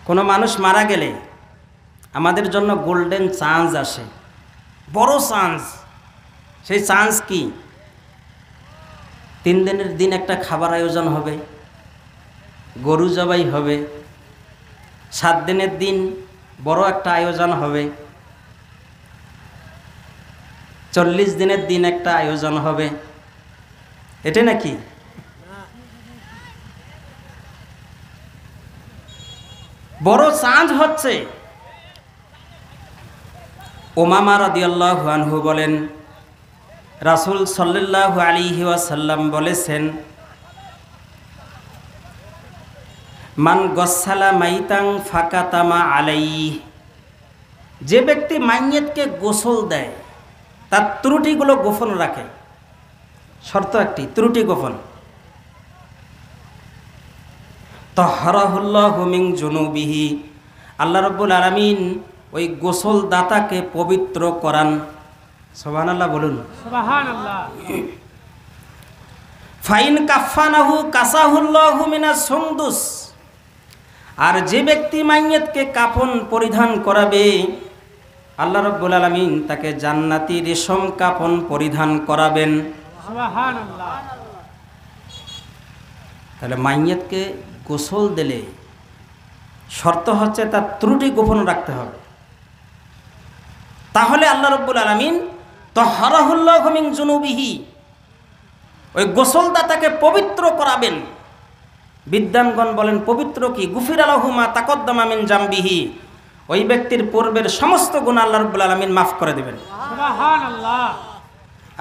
কোনো মানুষ মারা গেলে আমাদের জন্য গোল্ডেন চান্স আসে, বড় চান্স। সেই চান্স কি? 3 দিনের দিন একটা খাবার আয়োজন হবে, গরু জবাই হবে। 7 দিনের দিন বড় একটা আয়োজন হবে। 40 দিনের দিন একটা আয়োজন হবে। এটা নাকি? বড় চান্স হচ্ছে উমামা রাদিয়াল্লাহু আনহু বলেন, রাসূল সাল্লাল্লাহু আলাইহি ওয়াসাল্লাম বলেছেন, মান গসালা মাইতাং ফাকাতামা আলাইহি, যে ব্যক্তি মাইয়িতকে গোসল দেয় তার ত্রুটিগুলো গোপন রাখে। শর্ত একটি, ত্রুটি গোপন। তাহরাহুল্লাহু মিন জুনুবিহি, আল্লাহ রাব্বুল আলামিন ওই গোসল দাতাকে পবিত্র করান। সুবহানাল্লাহ বলুন। সুবহানাল্লাহ। ফাইন কাফানাহু কাসাহুল্লাহু মিনাস সুন্দুস, আর যে ব্যক্তি মাইয়িতকে কাফন পরিধান করাবে আল্লাহ রাব্বুল আলামিন তাকে জান্নাতি রেশম কাফন পরিধান করাবেন। সুবহানাল্লাহ। তাহলে মাইয়িতকে গোসল দিলে শর্ত হচ্ছে তার ত্রুটি গোপন রাখতে হবে। তাহলে আল্লাহ রাব্বুল আলামিন তাহরাহুল্লাহু মিন জুনুবিহি, ওই গোসলদাতাকে পবিত্র করাবেন। বিদ্বানগণ বলেন পবিত্র কি? গুফিরা লাহু মা তাকদ্দামা মিন জামবিহি, ওই ব্যক্তির পূর্বের সমস্ত গুনাহ আল্লাহ রাব্বুল আলামিন মাফ করে দেবেন। সুবহানাল্লাহ।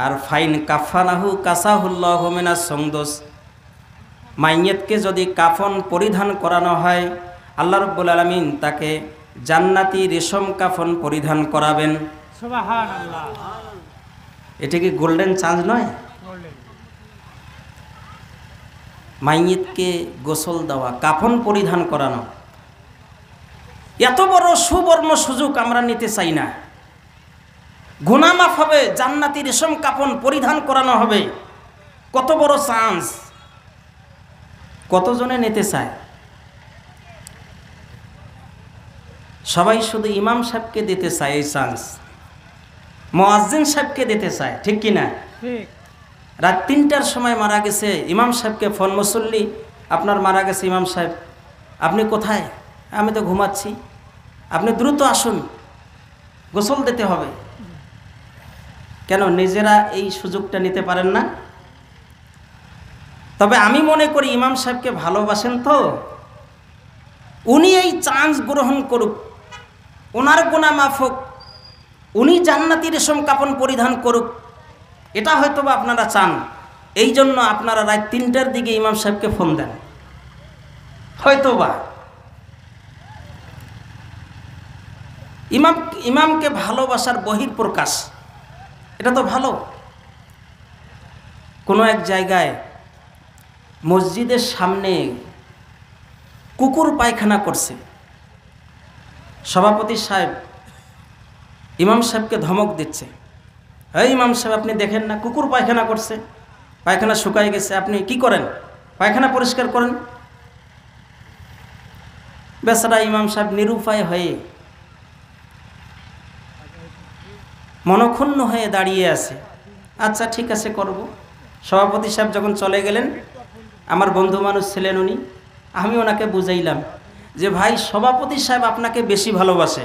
আর ফাইন কাফানাহু কাসাহুল্লাহু মিনাস সুন্দুস, মাইয়িতকে যদি কাফন পরিধান করানো হয় আল্লাহ রাব্বুল আলামিন তাকে জান্নাতি রেশম কাফন পরিধান করাবেন। সুবহানাল্লাহ। এটা কি গোল্ডেন চান্স নয়? মাইয়িতকে গোসল দেওয়া, কাফন পরিধান করানো, এত বড় সুবর্ণ সুযোগ আমরা নিতে চাই না। গুনাহ মাফ হবে, জান্নাতি রেশম কাফন পরিধান করানো হবে। কত বড় চান্স! কতজনে নিতে চায়? সবাই শুধু ইমাম সাহেবকে দিতে চায় এই চান্স, মুয়াজ্জিন সাহেবকে দিতে চায়, ঠিক কি না? ঠিক। রাত 3টার সময় মারা গেছে, ইমাম সাহেবকে ফোন, মুসল্লি আপনার মারা গেছে ইমাম সাহেব, আপনি কোথায়? আমি তো ঘুমাচ্ছি, আপনি দ্রুত আসুন, গোসল দিতে হবে। কেন নিজেরা এই সুযোগটা নিতে পারেন না? তবে আমি মনে করি ইমাম সাহেবকে ভালোবাসেন তো, উনি এই চান্স গ্রহণ করুক, ওনার গুনাহ মাফ হোক, উনি জান্নাতি রেশম কাফন পরিধান করুক, এটা হয়তো বা আপনারা চান। এই জন্য আপনারা রাত 3টার দিকে ইমাম সাহেবকে ফোন দেন, হয়তো বা। ইমামকে ভালোবাসার বহিঃপ্রকাশ, এটা তো ভালো। কোনো এক জায়গায় মসজিদের সামনে কুকুর পায়খানা করছে। সভাপতি সাহেব ইমাম সাহেবকে ধমক দিচ্ছে, এই ইমাম সাহেব আপনি দেখেন না কুকুর পায়খানা করছে, পায়খানা শুকায় গেছে, আপনি কি করেন? পায়খানা পরিষ্কার করেন। বেচারা ইমাম সাহেব নিরুপায় হয়ে মনক্ষুণ্ণ হয়ে দাঁড়িয়ে আছে। আচ্ছা ঠিক আছে করব। সভাপতি সাহেব যখন চলে গেলেন, আমার বন্ধু মানুষ ছিলেন উনি, আমি ওনাকে বুঝাইলাম যে ভাই সভাপতি সাহেব আপনাকে বেশি ভালোবাসে,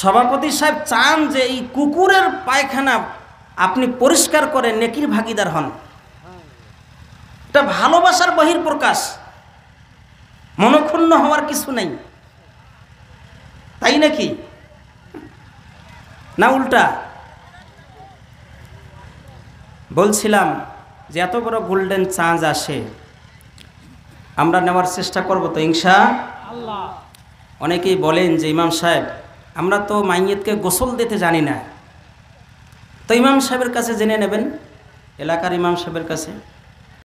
সভাপতি সাহেব চান যে এই কুকুরের পায়খানা আপনি পরিষ্কার করে নেকির ভাগিদার হন। এটা ভালোবাসার বহিঃপ্রকাশ, মনক্ষুণ্ণ হওয়ার কিছু নেই, তাই নাকি? না উল্টা? বলছিলাম যে এত বড় গোল্ডেন চান্স আসে, আমরা নেওয়ার চেষ্টা করব তো ইনশাআল্লাহ। অনেকেই বলেন যে ইমাম সাহেব আমরা তো মাইয়িতকে গোসল দিতে জানি না, তো ইমাম সাহেবের কাছে জেনে নেবেন, এলাকার ইমাম সাহেবের কাছে।